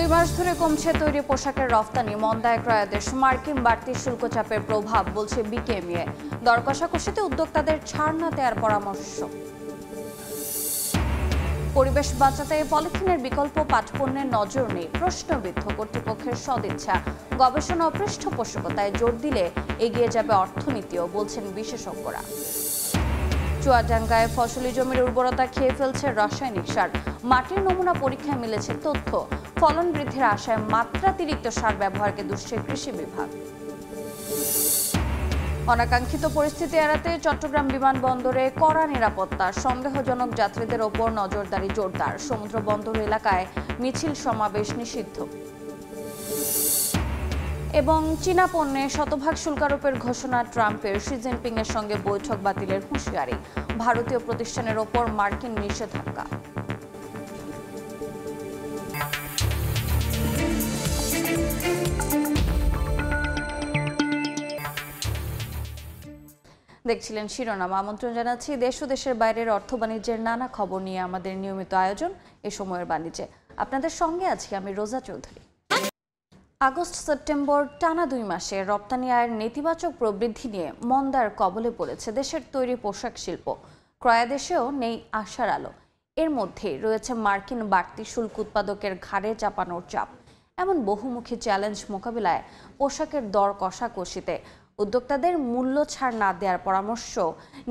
2 মাস ধরে কমছে তৈরি পোশাকের রফতানি, মন্দায় ক্রয়াদেশ, মার্কিন বাড়তি শুল্ক চাপের প্রভাব বলছে বিকেএমইএ। দর কষাকষিতে উদ্যোক্তাদের ছাড় না দেওয়ার পরামর্শ। পরিবেশ বাঁচাতে পলিথিনের বিকল্প পাটপণ্যের নজর নেই, প্রশ্নবিদ্ধ কর্তৃপক্ষের সদিচ্ছা। গবেষণা ও পৃষ্ঠপোষকতায় জোর দিলে এগিয়ে যাবে অর্থনীতিও, বলছেন বিশেষজ্ঞরা। চুয়াডাঙ্গায় ফসলি জমির উর্বরতা খেয়ে ফেলছে রাসায়নিক সার। মাটির নমুনা পরীক্ষায় মিলেছে তথ্য, ফলন বৃদ্ধির আশায় মাত্রাতিরিক্ত সার ব্যবহারকে দুষছে কৃষি বিভাগ। অনাকাঙ্ক্ষিত পরিস্থিতি এড়াতে চট্টগ্রাম বিমানবন্দরে কড়া নিরাপত্তা, সন্দেহজনক যাত্রীদের ওপর নজরদারি জোরদার। সমুদ্র বন্দর এলাকায় মিছিল সমাবেশ নিষিদ্ধ। এবং চীনা পণ্যে শতভাগ শুল্কারোপের ঘোষণা ট্রাম্পের, শি জিনপিং এর সঙ্গে বৈঠক বাতিলের হুঁশিয়ারি। ভারতীয় প্রতিষ্ঠানের ওপর মার্কিন নিষেধাজ্ঞা। দেখছিলেন শিরোনাম। আমন্ত্রণ জানাচ্ছি দেশ ও দেশের বাইরের অর্থ বাণিজ্যের নানা খবর নিয়ে আমাদের নিয়মিত আয়োজন এ সময়ের বাণিজ্যে। আপনাদের সঙ্গে আছি আমি রোজা চৌধুরী। আগস্ট সেপ্টেম্বর টানা 2 মাসে রপ্তানি আয়ের নেতিবাচক প্রবৃদ্ধি নিয়ে মন্দার কবলে পড়েছে দেশের তৈরি পোশাক শিল্প। ক্রয়াদেশেও নেই আশার আলো। এর মধ্যেই রয়েছে মার্কিন বাড়তি শুল্ক উৎপাদকের ঘাড়ে চাপানোর চাপ। এমন বহুমুখী চ্যালেঞ্জ মোকাবিলায় পোশাকের দর কষাকষিতে উদ্যোক্তাদের মূল্য ছাড় না দেওয়ার পরামর্শ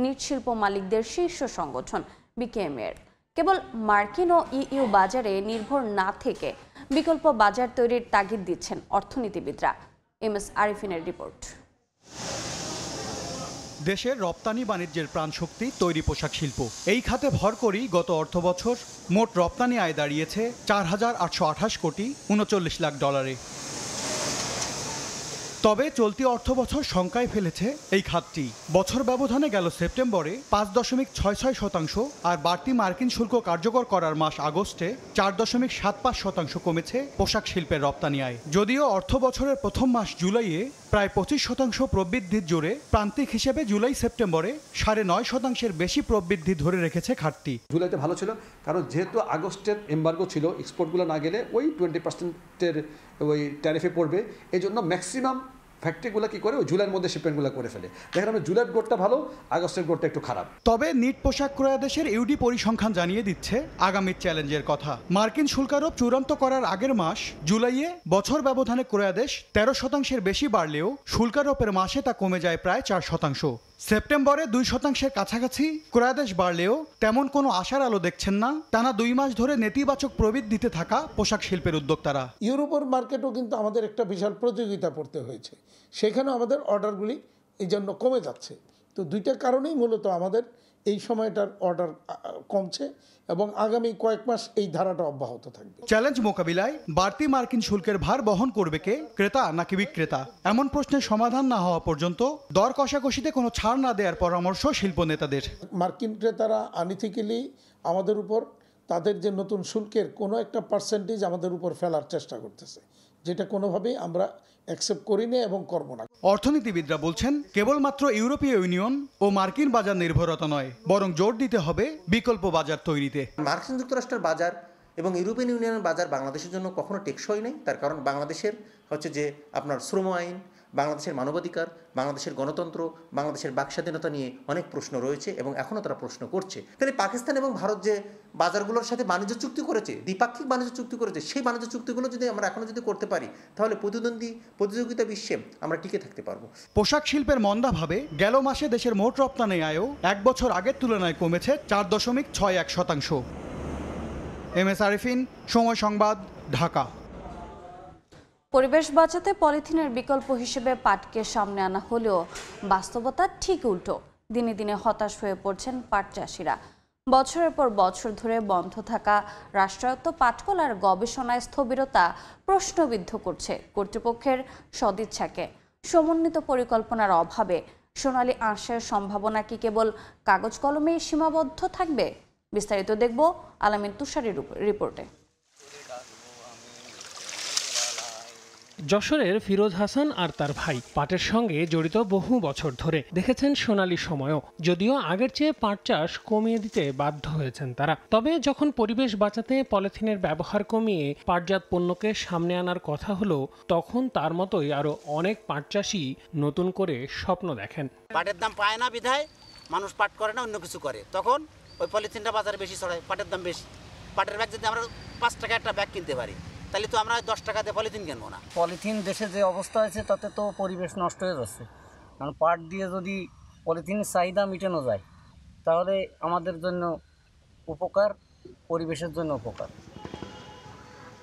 নিট শিল্প মালিকদের শীর্ষ সংগঠন বিকেএমইএর। কেবল মার্কিন ও ইইউ বাজারে নির্ভর না থেকে বিকল্প বাজার তৈরির তাগিদ দিচ্ছেন অর্থনীতিবিদরা। MS আরিফিনের report. দেশের রপ্তানি বাণিজ্যের প্রাণশক্তি তৈরি পোশাক শিল্প। এই খাতে ভর করেই গত অর্থবছর মোট রপ্তানি আয় দাঁড়িয়েছে 4,828 কোটি 39 লাখ ডলারে। তবে চলতি অর্থবছর শঙ্কায় ফেলেছে এই খাতটি। বছর ব্যবধানে গেল সেপ্টেম্বরে 5.66% আর বাড়তি মার্কিন শুল্ক কার্যকর করার মাস আগস্টে 4.75% কমেছে পোশাক শিল্পের রপ্তানি আয়। যদিও অর্থ বছরের প্রথম মাস জুলাইয়ে প্রায় 25% প্রবৃদ্ধির জোরে প্রান্তিক হিসেবে জুলাই সেপ্টেম্বরে 9.5% বেশি প্রবৃদ্ধি ধরে রেখেছে খাতটি। জুলাইতে ভালো ছিল, কারণ যেহেতু আগস্টের এমবার্গো ছিল, এক্সপোর্টগুলো না গেলে ওই 20%-এর ওই ট্যারিফে পড়বে। এই জন্য ম্যাক্সিমাম ফ্যাক্টরিগুলো কি করে ওই জুলাইয়ের মধ্যে শিপমেন্টগুলো করে ফেলে। দেখেন আমরা জুলাইয়ের গ্রোথটা ভালো, আগস্টের গ্রোথটা একটু খারাপ। তবে নিট পোশাক ক্রয়াদেশের ইউডি পরিসংখ্যান জানিয়ে দিচ্ছে আগামী চ্যালেঞ্জের কথা। মার্কিন শুল্কারোপ চূড়ান্ত করার আগের মাস জুলাইয়ে বছর ব্যবধানে ক্রয়াদেশ 13% বেশি বাড়লেও শুল্কারোপের মাসে তা কমে যায় প্রায় 4%। সেপ্টেম্বরে 2% কাছাকাছি ক্রয়াদেশ বাড়লেও তেমন কোনো আশার আলো দেখছেন না টানা 2 মাস ধরে নেতিবাচক প্রবৃদ্ধিতে থাকা পোশাক শিল্পের উদ্যোক্তারা। ইউরোপের মার্কেটও কিন্তু আমাদের একটা বিশাল প্রতিযোগিতা পড়তে হয়েছে, সেখানেও আমাদের অর্ডারগুলি এই জন্য কমে যাচ্ছে। তো দুইটা কারণেই মূলত আমাদের এই সময়টার অর্ডার কমছে এবং আগামী কয়েক মাস এই ধারাটা অব্যাহত থাকবে। চ্যালেঞ্জ মোকাবিলায় বাড়তি মার্কিন শুল্কের ভার বহন করবে কে, ক্রেতা নাকি বিক্রেতা? এমন প্রশ্নের সমাধান না হওয়া পর্যন্ত দর কষাকষিতে কোনো ছাড় না দেওয়ার পরামর্শ শিল্প নেতাদের। মার্কিন ক্রেতারা আনইথিক্যালি আমাদের উপর তাদের যে নতুন শুল্কের কোনো একটা পার্সেন্টেজ আমাদের উপর ফেলার চেষ্টা করতেছে, যেটা কোনোভাবেই আমরা অ্যাকসেপ্ট করি না এবং করব না। অর্থনীতিবিদরা বলছেন কেবলমাত্র ইউরোপীয় ইউনিয়ন ও মার্কিন বাজার নির্ভরতা নয়, বরং জোর দিতে হবে বিকল্প বাজার তৈরিতে। মার্কিন যুক্তরাষ্ট্রের বাজার এবং ইউরোপিয়ান ইউনিয়নের বাজার বাংলাদেশের জন্য কখনো টেকসই নেই। তার কারণ বাংলাদেশের হচ্ছে যে আপনার শ্রম আইন, বাংলাদেশের মানবাধিকার, বাংলাদেশের গণতন্ত্র, বাংলাদেশের বাক স্বাধীনতা নিয়ে অনেক প্রশ্ন রয়েছে এবং এখনও তারা প্রশ্ন করছে। তাহলে পাকিস্তান এবং ভারত যে বাজারগুলোর সাথে বাণিজ্য চুক্তি করেছে, দ্বিপাক্ষিক বাণিজ্য চুক্তি করেছে, সেই বাণিজ্য চুক্তিগুলো যদি আমরা এখনও যদি করতে পারি, তাহলে প্রতিযোগিতা বিশ্বে আমরা টিকে থাকতে পারবো। পোশাক শিল্পের মন্দাভাবে গেল মাসে দেশের মোট রপ্তানি আয়ও 1 বছর আগের তুলনায় কমেছে 4.61%। এমএস আরিফিন, সময় সংবাদ, ঢাকা। পরিবেশ বাঁচাতে পলিথিনের বিকল্প হিসেবে পাটকে সামনে আনা হলেও বাস্তবতা ঠিক উল্টো। দিনে দিনে হতাশ হয়ে পড়ছেন পাট চাষিরা। বছরের পর বছর ধরে বন্ধ থাকা রাষ্ট্রায়ত্ত পাটকল আর গবেষণায় স্থবিরতা প্রশ্নবিদ্ধ করছে কর্তৃপক্ষের সদিচ্ছাকে। সমন্বিত পরিকল্পনার অভাবে সোনালী আঁশের সম্ভাবনা কি কেবল কাগজ কলমেই সীমাবদ্ধ থাকবে? বিস্তারিত দেখব আলামিন তুষারের রিপোর্টে। যশোরের ফিরোজ হাসান আর তার ভাই পাটের সঙ্গে জড়িত বহু বছর ধরে দেখেছেন সোনালী সময়ও। যদিও আগের চেয়ে পাট চাষ কমিয়ে দিতে বাধ্য হয়েছেন তারা। তবে যখন পরিবেশ বাঁচাতে পলিথিনের ব্যবহার কমিয়ে পাটজাত পণ্যকে সামনে আনার কথা হলো, তখন তার মতোই আরো অনেক পাট চাষি নতুন করে স্বপ্ন দেখেন। পাটের দাম পায় না বিধায় মানুষ পাট করে না, অন্য কিছু করে। তখন ওই পলিথিনটা বাজারে বেশি ছড়ায়, পাটের দাম বেশি। পাটের ব্যাগ যদি আমরা 5 টাকা একটা ব্যাগ কিনতে পারি, তাহলে তো আমরা 10 টাকা দিয়ে পলিথিন কিনবো না। পলিথিন দেশে যে অবস্থা হয়েছে তাতে তো পরিবেশ নষ্ট হয়ে যাচ্ছে। কারণ পাট দিয়ে যদি পলিথিনের চাহিদা মেটানো যায় তাহলে আমাদের জন্য উপকার, পরিবেশের জন্য উপকার।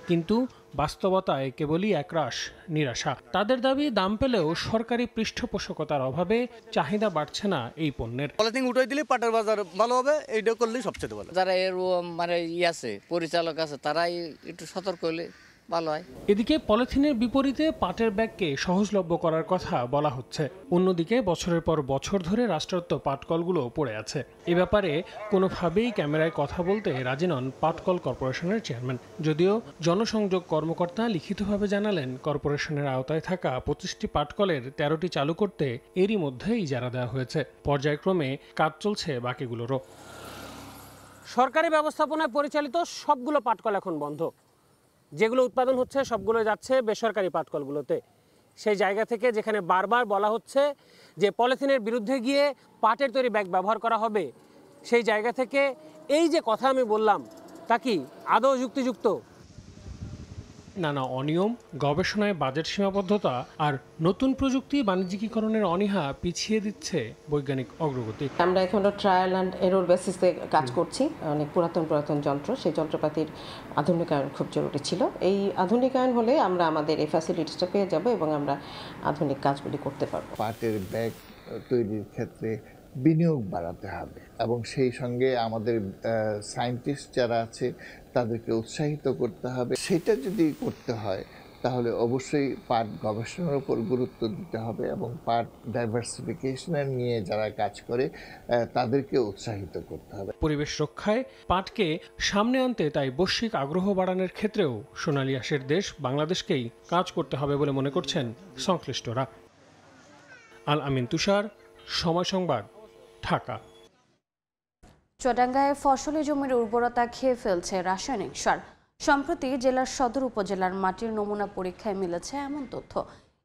কিন্তু বাস্তবতায় কেবলই একরাশ নিরাশা। তাদের দাবি, দাম পেলেও সরকারি পৃষ্ঠপোষকতার অভাবে চাহিদা বাড়ছে না এই পণ্যের। পলিথিন উঠাই দিলে পাটের বাজার ভালো হবে, এইটা করলেই সবচেয়ে ভালো। যারা এর মানে আছে, পরিচালক আছে, তারাই একটু সতর্ক হলে ভালো হয়। এদিকে পলিথিনের বিপরীতে পাটের ব্যাগকে সহজলভ্য করার কথা বলা হচ্ছে। অন্যদিকে বছরের পর বছর ধরে রাষ্ট্রায়ত্ত পাটকলগুলো পড়ে আছে। এ ব্যাপারে কোনোভাবেই ক্যামেরায় কথা বলতে রাজি নন পাটকল কর্পোরেশনের চেয়ারম্যান। যদিও জনসংযোগ কর্মকর্তা লিখিতভাবে জানালেন, কর্পোরেশনের আওতায় থাকা 25টি পাটকলের 13টি চালু করতে এরই মধ্যে ইজারা দেওয়া হয়েছে। পর্যায়ক্রমে কাজ চলছে বাকিগুলোরও। সরকারি ব্যবস্থাপনায় পরিচালিত সবগুলো পাটকল এখন বন্ধ। যেগুলো উৎপাদন হচ্ছে সবগুলো যাচ্ছে বেসরকারি পাটকলগুলোতে। সেই জায়গা থেকে যেখানে বারবার বলা হচ্ছে যে পলিথিনের বিরুদ্ধে গিয়ে পাটের তৈরি ব্যাগ ব্যবহার করা হবে, সেই জায়গা থেকে এই যে কথা আমি বললাম তা কি আদৌ যুক্তিযুক্ত? নানা অনিয়ম, গবেষণায় বাজেট সীমাবদ্ধতা আর নতুন প্রযুক্তি বাণিজ্যিকীকরণের অনীহা পিছিয়ে দিচ্ছে বৈজ্ঞানিক অগ্রগতি। আমরা এখনো ট্রায়াল অ্যান্ড এরর বেসিসে কাজ করছি। অনেক পুরাতন যন্ত্র, সেই যন্ত্রপাতির আধুনিকায়ন খুব জরুরি ছিল। এই আধুনিকায়ন হলে আমরা আমাদের এই ফ্যাসিলিটিসটা পেয়ে যাব এবং আমরা আধুনিক কাজগুলি করতে পারব। পাটের ব্যাগ তৈরির ক্ষেত্রে বিনিয়োগ বাড়াতে হবে এবং সেই সঙ্গে আমাদের সায়েন্টিস্ট যারা আছে তাদেরকে উৎসাহিত করতে হবে। সেটা যদি করতে হয় তাহলে অবশ্যই পাট গবেষণার উপর গুরুত্ব দিতে হবে এবং পাট ডাইভার্সিফিকেশনের নিয়ে যারা কাজ করে তাদেরকে উৎসাহিত করতে হবে। পরিবেশ রক্ষায় পাটকে সামনে আনতে তাই বৈশ্বিক আগ্রহ বাড়ানোর ক্ষেত্রেও সোনালী আঁশের দেশ বাংলাদেশকেই কাজ করতে হবে বলে মনে করছেন সংশ্লিষ্টরা। আল আমিন তুষার, সময় সংবাদ, ঢাকা। চুয়াডাঙ্গায় ফসলি জমির উর্বরতা খেয়ে ফেলছে রাসায়নিক সার। সম্প্রতি জেলার সদর উপজেলার মাটির নমুনা পরীক্ষায় মিলেছে এমন তথ্য।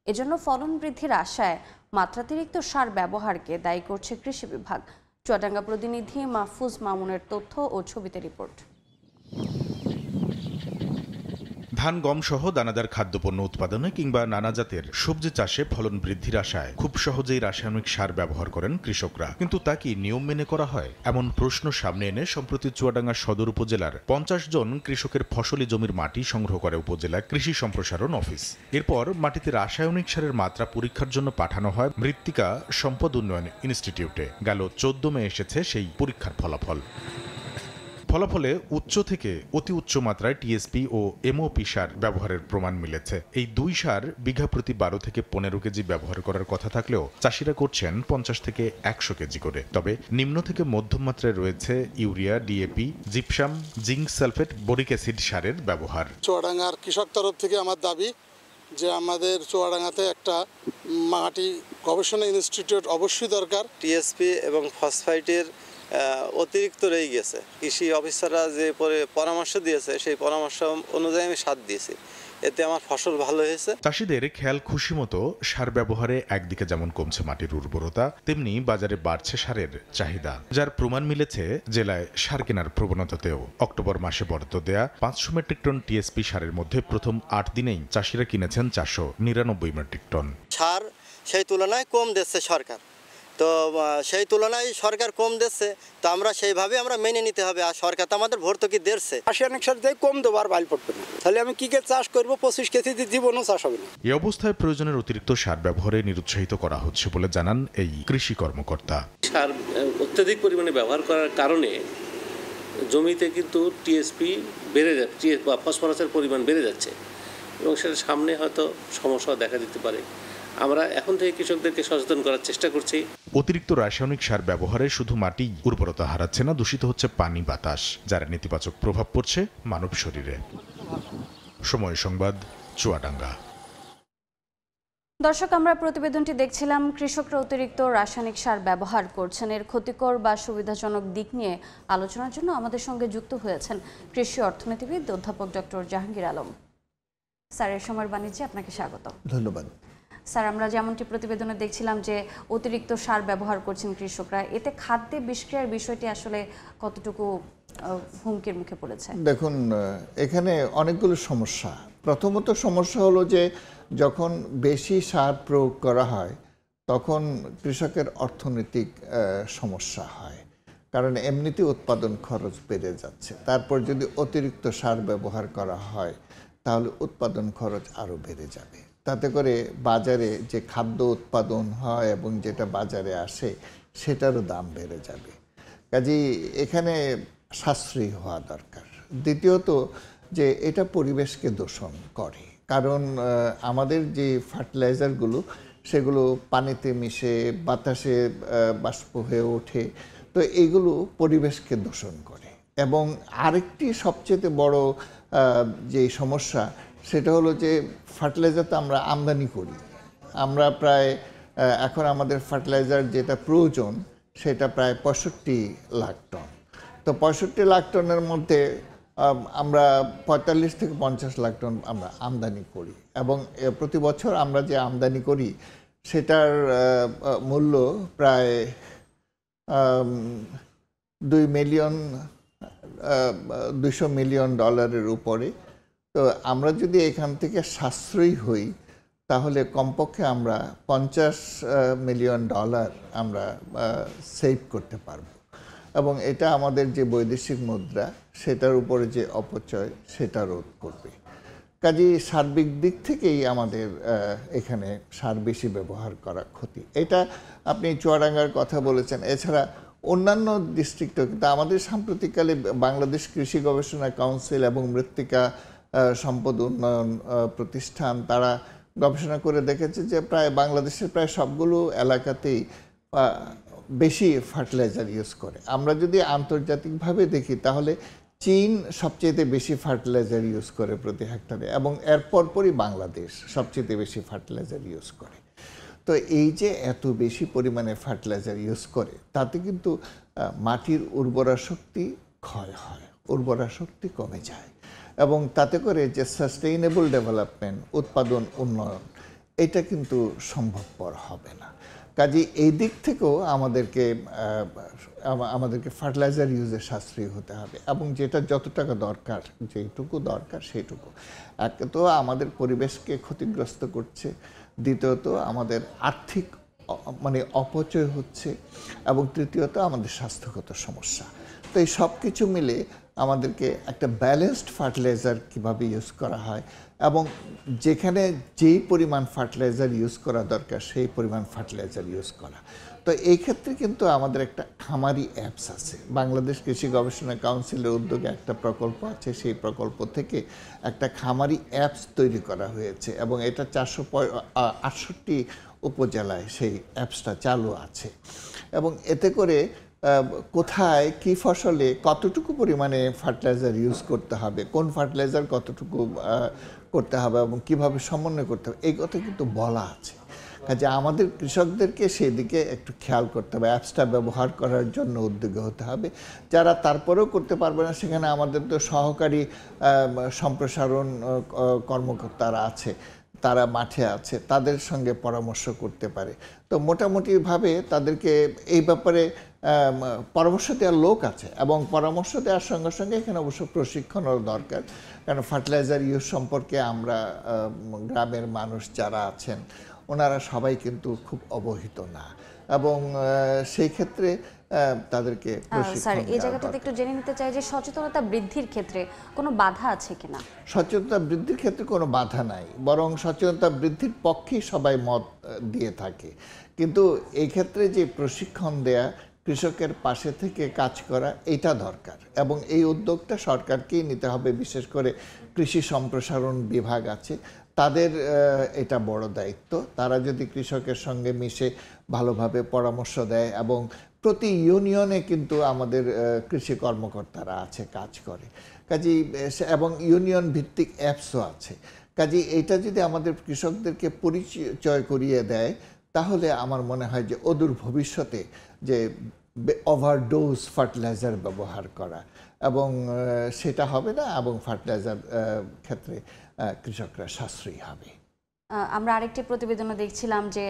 এজন্য ফলন বৃদ্ধির আশায় মাত্রাতিরিক্ত সার ব্যবহারকে দায়ী করছে কৃষি বিভাগ। চুয়াডাঙ্গা প্রতিনিধি মাহফুজ মামুনের তথ্য ও ছবিতে রিপোর্ট। ধান, গম সহ দানাদার খাদ্যপণ্য উৎপাদনে কিংবা নানা জাতের সবজি চাষে ফলন বৃদ্ধির আশায় খুব সহজেই রাসায়নিক সার ব্যবহার করেন কৃষকরা। কিন্তু তা কি নিয়ম মেনে করা হয়? এমন প্রশ্ন সামনে এনে সম্প্রতি চুয়াডাঙ্গা সদর উপজেলার 50 জন কৃষকের ফসলি জমির মাটি সংগ্রহ করে উপজেলা কৃষি সম্প্রসারণ অফিস। এরপর মাটিতে রাসায়নিক সারের মাত্রা পরীক্ষার জন্য পাঠানো হয় মৃত্তিকা সম্পদ উন্নয়ন ইনস্টিটিউটে। গেল 14 মে এসেছে সেই পরীক্ষার ফলাফলে উচ্চ থেকে অতি উচ্চ মাত্রায় টিএসপি ও এমওপি সার ব্যবহারের প্রমাণ মিলেছে। এই দুই সার বিঘা প্রতি 12 থেকে 15 কেজি ব্যবহার করার কথা থাকলেও চাষিরা করছেন 50 থেকে 100 কেজি করে। তবে নিম্ন থেকে মধ্যম মাত্রায় রয়েছে urea, DAP, gypsum, zinc sulphate, boric acid সারের ব্যবহার। চুয়াডাঙ্গার কৃষক তরফ থেকে আমার দাবি যে আমাদের চুয়াডাঙ্গাতে একটা মাটি গবেষণা ইনস্টিটিউট অবশ্যই দরকার। টিএসপি এবং ফসফাইটের অতিরিক্ত রয়ে গেছে। কৃষি অফিসাররা যে পরামর্শ দিয়েছে সেই পরামর্শ অনুযায়ী আমি সার দিয়েছি, এতে আমার ফসল ভালো হয়েছে। চাষিদের খেয়াল খুশি মতো সার ব্যবহারে একদিকে যেমন কমছে মাটির উর্বরতা, তেমনি বাজারে বাড়ছে সারের চাহিদা, যার প্রমাণ মিলেছে জেলায় সার কেনার প্রবণতাতেও। অক্টোবর মাসে বরাদ্দ দেয়া 500 মেট্রিক টন টিএসপি সারের মধ্যে প্রথম 8 দিনেই চাষিরা কিনেছেন 499 মেট্রিক টন সার। সেই তুলনায় কম দিচ্ছে সরকার, তো সেই তুলনায় সরকার কম দিচ্ছে, তো আমরা সেইভাবে মেনে নিতে হবে। আর সরকার তো আমাদের ভর্তুকি দিচ্ছে। রাসায়নিক সার দিয়ে কম দেবো আর বাইল পড়বে না, তাহলে আমি কি চাষ করবো? 25 কেজি জীবনও চাষ হবে না। এই অবস্থায় প্রয়োজনের অতিরিক্ত সার ব্যবহারে নিরুৎসাহিত করা হচ্ছে বলে জানান এই কৃষি কর্মকর্তা। সার অত্যধিক পরিমাণে ব্যবহার করার কারণে জমিতে কিন্তু টিএসপি বেড়ে যাচ্ছে বা ফসফরাসের পরিমাণ বেড়ে যাচ্ছে এবং সেটা সামনে হয়তো সমস্যা দেখা দিতে পারে। আমরা এখন থেকে কৃষকদেরকে সচেতন করার চেষ্টা করছি। অতিরিক্ত রাসায়নিক সার ব্যবহারে শুধু মাটি উর্বরতা হারাচ্ছে না, দূষিত হচ্ছে পানি, বাতাস, যার নেতিবাচক প্রভাব পড়ছে মানব শরীরে। সময় সংবাদ, চুয়াডাঙ্গা। দর্শক, আমরা প্রতিবেদনটি দেখছিলাম। কৃষকরা অতিরিক্ত রাসায়নিক সার ব্যবহার করছেন, এর ক্ষতিকর বা সুবিধাজনক দিক নিয়ে আলোচনার জন্য আমাদের সঙ্গে যুক্ত হয়েছেন কৃষি অর্থনীতিবিদ অধ্যাপক ডক্টর জাহাঙ্গীর আলম। স্যার, এর সময়ের বাণিজ্যে আপনাকে স্বাগত। ধন্যবাদ। স্যার, আমরা যেমনটি প্রতিবেদনে দেখছিলাম যে অতিরিক্ত সার ব্যবহার করছেন কৃষকরা, এতে খাদ্যে বিষক্রিয়ার বিষয়টি আসলে কতটুকু হুমকির মুখে পড়েছে? দেখুন, এখানে অনেকগুলো সমস্যা। প্রথমত সমস্যা হলো যে যখন বেশি সার প্রয়োগ করা হয় তখন কৃষকের অর্থনৈতিক সমস্যা হয়, কারণ এমনিতে উৎপাদন খরচ বেড়ে যাচ্ছে। তারপর যদি অতিরিক্ত সার ব্যবহার করা হয় তাহলে উৎপাদন খরচ আরও বেড়ে যাবে। তাতে করে বাজারে যে খাদ্য উৎপাদন হয় এবং যেটা বাজারে আসে সেটারও দাম বেড়ে যাবে। কাজেই এখানে সাশ্রয়ী হওয়া দরকার। দ্বিতীয়ত যে এটা পরিবেশকে দূষণ করে, কারণ আমাদের যে ফার্টিলাইজারগুলো সেগুলো পানিতে মিশে বাতাসে বাষ্প হয়ে ওঠে, তো এইগুলো পরিবেশকে দূষণ করে। এবং আরেকটি সবচেয়ে বড় যে সমস্যা সেটা হলো যে ফার্টিলাইজার তো আমরা আমদানি করি। আমরা প্রায় এখন আমাদের ফার্টিলাইজার যেটা প্রয়োজন সেটা প্রায় 65 লাখ টন। তো 65 লাখ টনের মধ্যে আমরা 45 থেকে 50 লাখ টন আমরা আমদানি করি, এবং প্রতি বছর আমরা যে আমদানি করি সেটার মূল্য প্রায় $200 মিলিয়ন উপরে। তো আমরা যদি এখান থেকে সাশ্রয়ী হই তাহলে কমপক্ষে আমরা $50 মিলিয়ন আমরা সেভ করতে পারব, এবং এটা আমাদের যে বৈদেশিক মুদ্রা সেটার উপরে যে অপচয় সেটা রোধ করবে। কাজেই সার্বিক দিক থেকেই আমাদের এখানে সার বেশি ব্যবহার করা ক্ষতি। এটা আপনি চুয়াডাঙ্গার কথা বলেছেন, এছাড়া অন্যান্য ডিস্ট্রিক্টও কিন্তু আমাদের সাম্প্রতিককালে বাংলাদেশ কৃষি গবেষণা কাউন্সিল এবং মৃত্তিকা সম্পদ উন্নয়ন প্রতিষ্ঠান তারা গবেষণা করে দেখেছে যে প্রায় বাংলাদেশের প্রায় সবগুলো এলাকাতেই বেশি ফার্টিলাইজার ইউজ করে। আমরা যদি আন্তর্জাতিকভাবে দেখি তাহলে চীন সবচেয়ে বেশি ফার্টিলাইজার ইউজ করে প্রতি হেক্টরে, এবং এর পরপরই বাংলাদেশ সবচেয়ে বেশি ফার্টিলাইজার ইউজ করে। তো এই যে এত বেশি পরিমাণে ফার্টিলাইজার ইউজ করে তাতে কিন্তু মাটির উর্বরা শক্তি ক্ষয় হয়, উর্বরা শক্তি কমে যায়, এবং তাতে করে যে সাস্টেইনেবল ডেভেলপমেন্ট, উৎপাদন উন্নয়ন, এটা কিন্তু সম্ভবপর হবে না। কাজে এই দিক থেকেও আমাদেরকে ফার্টিলাইজার ইউজে সাশ্রয়ী হতে হবে, এবং যেটা যত টাকা দরকার, যেটুকু দরকার সেইটুকু। এক তো আমাদের পরিবেশকে ক্ষতিগ্রস্ত করছে, দ্বিতীয়ত আমাদের আর্থিক অপচয় হচ্ছে, এবং তৃতীয়ত আমাদের স্বাস্থ্যগত সমস্যা। তো এই সব কিছু মিলে আমাদেরকে একটা ব্যালেন্সড ফার্টিলাইজার কীভাবে ইউজ করা হয়, এবং যেখানে যেই পরিমাণ ফার্টিলাইজার ইউজ করা দরকার সেই পরিমাণ ফার্টিলাইজার ইউজ করা। তো এই ক্ষেত্রে কিন্তু আমাদের একটা খামারি অ্যাপস আছে, বাংলাদেশ কৃষি গবেষণা কাউন্সিলের উদ্যোগে একটা প্রকল্প আছে, সেই প্রকল্প থেকে একটা খামারি অ্যাপস তৈরি করা হয়েছে, এবং এটা 468 উপজেলায় সেই অ্যাপসটা চালু আছে। এবং এতে করে কোথায় কি ফসলে কতটুকু পরিমাণে ফার্টিলাইজার ইউজ করতে হবে, কোন ফার্টিলাইজার কতটুকু করতে হবে এবং কিভাবে সমন্বয় করতে হবে, এই কথা কিন্তু বলা আছে। কাজে আমাদের কৃষকদেরকে সেদিকে একটু খেয়াল করতে হবে, অ্যাপসটা ব্যবহার করার জন্য উদ্যোগী হতে হবে। যারা তারপরেও করতে পারবে না, সেখানে আমাদের তো সহকারী সম্প্রসারণ কর্মকর্তারা আছে, তারা মাঠে আছে, তাদের সঙ্গে পরামর্শ করতে পারে। তো মোটামুটিভাবে তাদেরকে এই ব্যাপারে পরামর্শ দেওয়ার লোক আছে, এবং পরামর্শ দেওয়ার সঙ্গে সঙ্গে এখানে অবশ্য প্রশিক্ষণও দরকার, কারণ ফার্টিলাইজার ইউজ সম্পর্কে আমরা গ্রামের মানুষ যারা আছেন ওনারা সবাই কিন্তু খুব অবহিত না, এবং সেই ক্ষেত্রে তাদেরকে স্যার এই জায়গাটাতে একটু জেনে নিতে চাই যে সচেতনতা বৃদ্ধির ক্ষেত্রে কোনো বাধা আছে কিনা? সচেতনতা বৃদ্ধির ক্ষেত্রে কোনো বাধা নাই, বরং সচেতনতা বৃদ্ধির পক্ষেই সবাই মত দিয়ে থাকে। কিন্তু এই ক্ষেত্রে যে প্রশিক্ষণ দেয়া, কৃষকের পাশে থেকে কাজ করা, এটা দরকার, এবং এই উদ্যোগটা সরকারকেই নিতে হবে। বিশেষ করে কৃষি সম্প্রসারণ বিভাগ আছে, তাদের এটা বড় দায়িত্ব। তারা যদি কৃষকের সঙ্গে মিশে ভালোভাবে পরামর্শ দেয়, এবং প্রতি ইউনিয়নে কিন্তু আমাদের কৃষি কর্মকর্তারা আছে, কাজ করে। কাজেই এবং ইউনিয়ন ভিত্তিক অ্যাপসও আছে। কাজে এটা যদি আমাদের কৃষকদেরকে পরিচয় করিয়ে দেয় তাহলে আমার মনে হয় যে অদূর ভবিষ্যতে যে ওভারডোজ ফার্টিলাইজার ব্যবহার করা এবং সেটা হবে না, এবং ফার্টিলাইজার ক্ষেত্রে কৃষকরা সাশ্রয়ী হবে। আমরা আরেকটি প্রতিবেদনে দেখছিলাম যে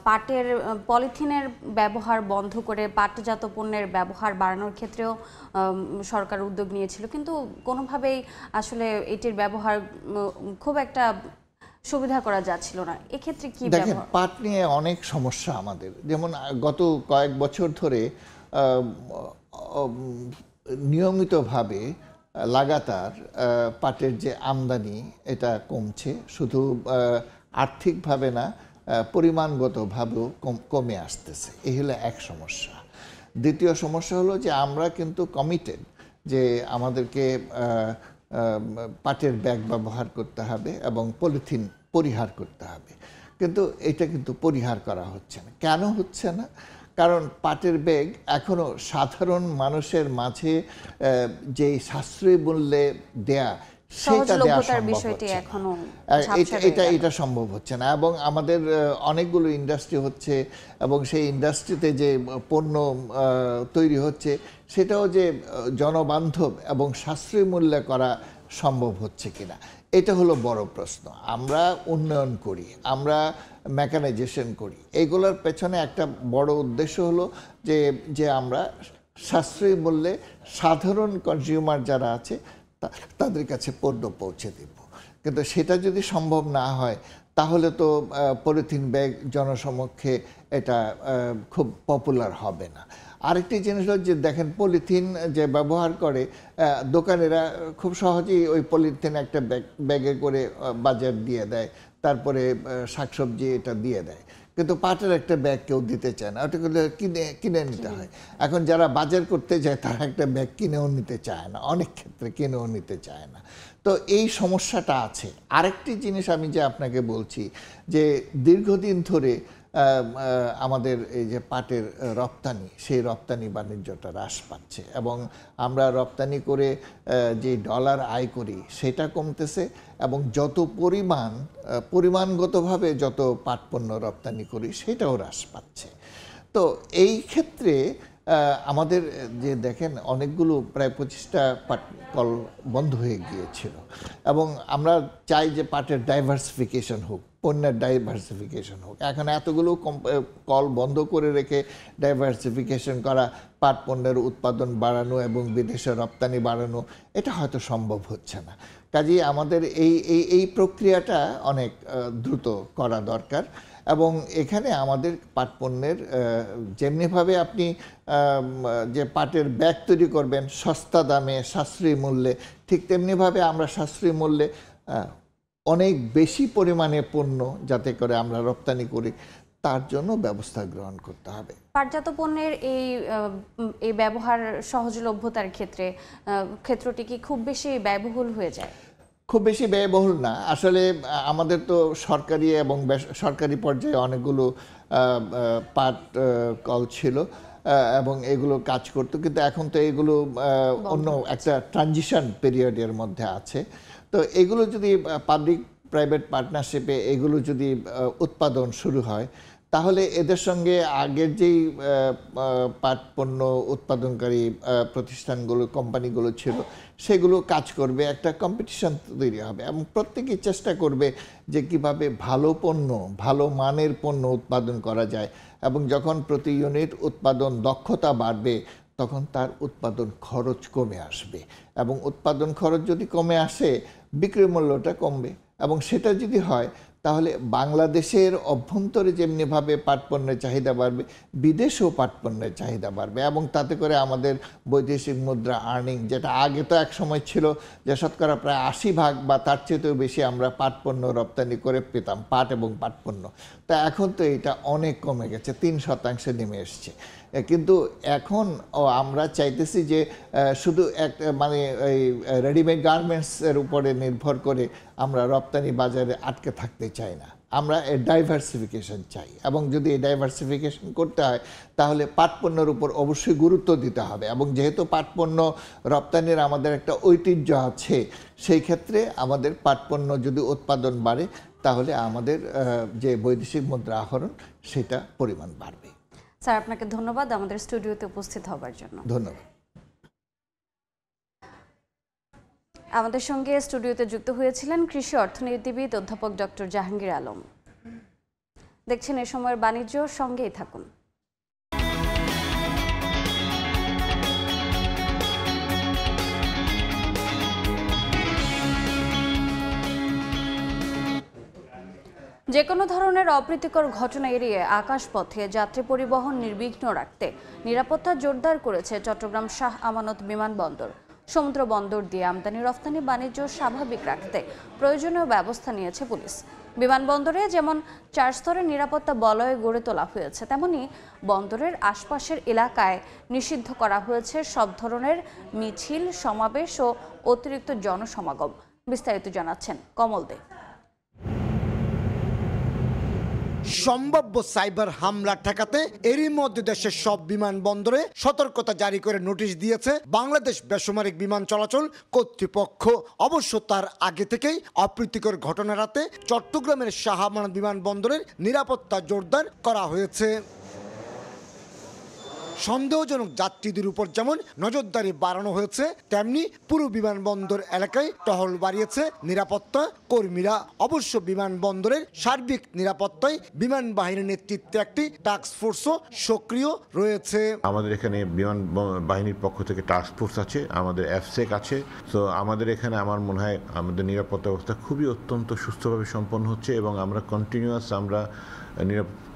পাটের পলিথিনের ব্যবহার বন্ধ করে পাটজাত পণ্যের ব্যবহার বাড়ানোর ক্ষেত্রেও সরকার উদ্যোগ নিয়েছিল, কিন্তু কোনোভাবেই আসলে এটির ব্যবহার খুব একটা সুবিধা করা যাচ্ছিল না। এক্ষেত্রে কি দেখেন, পাট নিয়ে অনেক সমস্যা আমাদের। যেমন গত কয়েক বছর ধরে নিয়মিতভাবে লাগাতার পাটের যে আমদানি এটা কমছে, শুধু আর্থিকভাবে না পরিমাণগতভাবেও কমে আসতেছে। এই হলো এক সমস্যা। দ্বিতীয় সমস্যা হলো যে আমরা কিন্তু কমিটেড যে আমাদেরকে পাটের ব্যাগ ব্যবহার করতে হবে এবং পলিথিন পরিহার করতে হবে, কিন্তু এটা কিন্তু পরিহার করা হচ্ছে না। কেন হচ্ছে না? কারণ পাটের ব্যাগ এখনও সাধারণ মানুষের মাঝে যে সাশ্রয়ী মূল্যে দেয়া সেটা দেওয়া এটা সম্ভব হচ্ছে না। এবং আমাদের অনেকগুলো ইন্ডাস্ট্রি হচ্ছে এবং সেই ইন্ডাস্ট্রিতে যে পণ্য তৈরি হচ্ছে সেটাও যে জনবান্ধব এবং সাশ্রয়ী মূল্যে করা সম্ভব হচ্ছে কিনা, এটা হলো বড় প্রশ্ন। আমরা উন্নয়ন করি, আমরা মেকানাইজেশন করি, এগুলোর পেছনে একটা বড় উদ্দেশ্য হলো যে আমরা সাশ্রয়ী মূল্যে সাধারণ কনজিউমার যারা আছে তাদের কাছে পণ্য পৌঁছে দেব। কিন্তু সেটা যদি সম্ভব না হয় তাহলে তো পলিথিন ব্যাগ জনসমক্ষে এটা খুব পপুলার হবে না। আরেকটি জিনিস হলো যে দেখেন, পলিথিন যে ব্যবহার করে দোকানেরা খুব সহজেই ওই পলিথিন একটা ব্যাগে করে বাজার দিয়ে দেয়, তারপরে শাকসবজি এটা দিয়ে দেয়, কিন্তু পাটের একটা ব্যাগ কেউ দিতে চায় না, ওটাগুলো কিনে নিতে হয়। এখন যারা বাজার করতে যায় তারা একটা ব্যাগ কিনেও নিতে চায় না, অনেক ক্ষেত্রে কিনেও নিতে চায় না। তো এই সমস্যাটা আছে। আরেকটি জিনিস আমি যে আপনাকে বলছি যে দীর্ঘদিন ধরে আমাদের এই যে পাটের রপ্তানি, সেই রপ্তানি বাণিজ্যটা হ্রাস পাচ্ছে এবং আমরা রপ্তানি করে যে ডলার আয় করি সেটা কমতেছে, এবং যত পরিমাণগতভাবে যত পাট পণ্য রপ্তানি করি সেটাও হ্রাস পাচ্ছে। তো এই ক্ষেত্রে আমাদের যে দেখেন অনেকগুলো প্রায় 25টা পাট কল বন্ধ হয়ে গিয়েছিল, এবং আমরা চাই যে পাটের ডাইভার্সিফিকেশন হোক, পণ্যের ডাইভার্সিফিকেশন হোক। এখন এতগুলো কল বন্ধ করে রেখে ডাইভার্সিফিকেশন করা, পাট পণ্যের উৎপাদন বাড়ানো এবং বিদেশে রপ্তানি বাড়ানো, এটা হয়তো সম্ভব হচ্ছে না। কাজেই আমাদের এই প্রক্রিয়াটা অনেক দ্রুত করা দরকার। এবং এখানে আমাদের পাট পণ্যের যেমনিভাবে আপনি যে পাটের ব্যাগ তৈরি করবেন সস্তা দামে সাশ্রয়ী মূল্যে, ঠিক তেমনিভাবে আমরা সাশ্রয়ী মূল্যে অনেক বেশি পরিমাণে পণ্য যাতে করে আমরা রপ্তানি করি তার জন্য ব্যবস্থা গ্রহণ করতে হবে। পাটজাত পণ্যের এই ব্যবহার সহজলভ্যতার ক্ষেত্রটি কি খুব বেশি ব্যয়বহুল হয়ে যায়? খুব বেশি ব্যয়বহুল না আসলে। আমাদের তো সরকারি এবং বেসরকারি পর্যায়ে অনেকগুলো পাট কল ছিল এবং এগুলো কাজ করতো, কিন্তু এখন তো এগুলো অন্য একটা ট্রানজিশন পিরিয়ডের মধ্যে আছে। তো এগুলো যদি পাবলিক প্রাইভেট পার্টনারশিপে এগুলো যদি উৎপাদন শুরু হয় তাহলে এদের সঙ্গে আগের যেই পাট পণ্য উৎপাদনকারী প্রতিষ্ঠানগুলো, কোম্পানিগুলো ছিল সেগুলো কাজ করবে, একটা কম্পিটিশন তৈরি হবে এবং প্রত্যেকেই চেষ্টা করবে যে কিভাবে ভালো পণ্য, ভালো মানের পণ্য উৎপাদন করা যায়। এবং যখন প্রতি ইউনিট উৎপাদন দক্ষতা বাড়বে তখন তার উৎপাদন খরচ কমে আসবে, এবং উৎপাদন খরচ যদি কমে আসে বিক্রয় মূল্যটা কমবে, এবং সেটা যদি হয় তাহলে বাংলাদেশের অভ্যন্তরে যেমনিভাবে পাট পণ্যের চাহিদা বাড়বে, বিদেশেও পাট পণ্যের চাহিদা বাড়বে, এবং তাতে করে আমাদের বৈদেশিক মুদ্রা আর্নিং, যেটা আগে তো এক সময় ছিল যে শতকরা প্রায় 80% বা তার চেয়েও বেশি আমরা পাট পণ্য রপ্তানি করে পেতাম, পাট এবং পাট পণ্য, তা এখন তো এটা অনেক কমে গেছে, 3% নেমে এসছে। কিন্তু এখন আমরা চাইতেছি যে শুধু মানে এই রেডিমেড গার্মেন্টসের উপরে নির্ভর করে আমরা রপ্তানি বাজারে আটকে থাকতে চাই না। আমরা ডাইভার্সিফিকেশন চাই, এবং যদি এই ডাইভার্সিফিকেশন করতে হয় তাহলে পাট পণ্যের উপর অবশ্যই গুরুত্ব দিতে হবে। এবং যেহেতু পাট পণ্য রপ্তানির আমাদের একটা ঐতিহ্য আছে, সেই ক্ষেত্রে আমাদের পাট পণ্য যদি উৎপাদন বাড়ে তাহলে আমাদের যে বৈদেশিক মুদ্রা আহরণ সেটা পরিমাণ বাড়বে। স্যার, আপনাকে ধন্যবাদ আমাদের স্টুডিওতে উপস্থিত হবার জন্য। ধন্যবাদ। আমাদের সঙ্গে স্টুডিওতে যুক্ত হয়েছিলেন কৃষি অর্থনীতিবিদ অধ্যাপক ডক্টর জাহাঙ্গীর আলম। দেখছেন এ সময়ের বাণিজ্য, সঙ্গেই থাকুন। যে কোনো ধরনের অপ্রীতিকর ঘটনা এড়িয়ে আকাশপথে যাত্রী পরিবহন নির্বিঘ্ন রাখতে নিরাপত্তা জোরদার করেছে চট্টগ্রাম শাহ আমানত বিমানবন্দর। সমুদ্র বন্দর দিয়ে আমদানি রফতানি বাণিজ্য স্বাভাবিক রাখতে প্রয়োজনীয় ব্যবস্থা নিয়েছে পুলিশ। বিমানবন্দরে যেমন 4 স্তরের নিরাপত্তা বলয় গড়ে তোলা হয়েছে, তেমনি বন্দরের আশপাশের এলাকায় নিষিদ্ধ করা হয়েছে সব ধরনের মিছিল, সমাবেশ ও অতিরিক্ত জনসমাগম। বিস্তারিত জানাচ্ছেন কমল দে। সম্ভাব্য সাইবার হামলা ঠেকাতে এরই মধ্যে দেশের সব বিমানবন্দরে সতর্কতা জারি করে নোটিশ দিয়েছে বাংলাদেশ বেসামরিক বিমান চলাচল কর্তৃপক্ষ। অবশ্য তার আগে থেকেই অপ্রীতিকর ঘটনা এড়াতে চট্টগ্রামের শাহ আমানত বিমানবন্দরের নিরাপত্তা জোরদার করা হয়েছে। সন্দেহজনক যাত্রীদের উপর যেমন নজরদারি বাড়ানো হয়েছে, তেমনি পুরো বিমানবন্দর এলাকায় টহল বাড়িয়েছে নিরাপত্তা কর্মীরা। অবশ্য বিমানবন্দরের সার্বিক নিরাপত্তায় বিমান বাহিনীর নেতৃত্বে একটি টাস্ক ফোর্সও সক্রিয় রয়েছে। আমাদের এখানে বিমান বাহিনীর পক্ষ থেকে টাস্ক ফোর্স আছে, আমাদের এফসেক আছে। তো আমাদের এখানে আমার মনে হয় আমাদের নিরাপত্তা ব্যবস্থা খুবই অত্যন্ত সুস্থভাবে সম্পন্ন হচ্ছে, এবং আমরা কন্টিনিউয়াস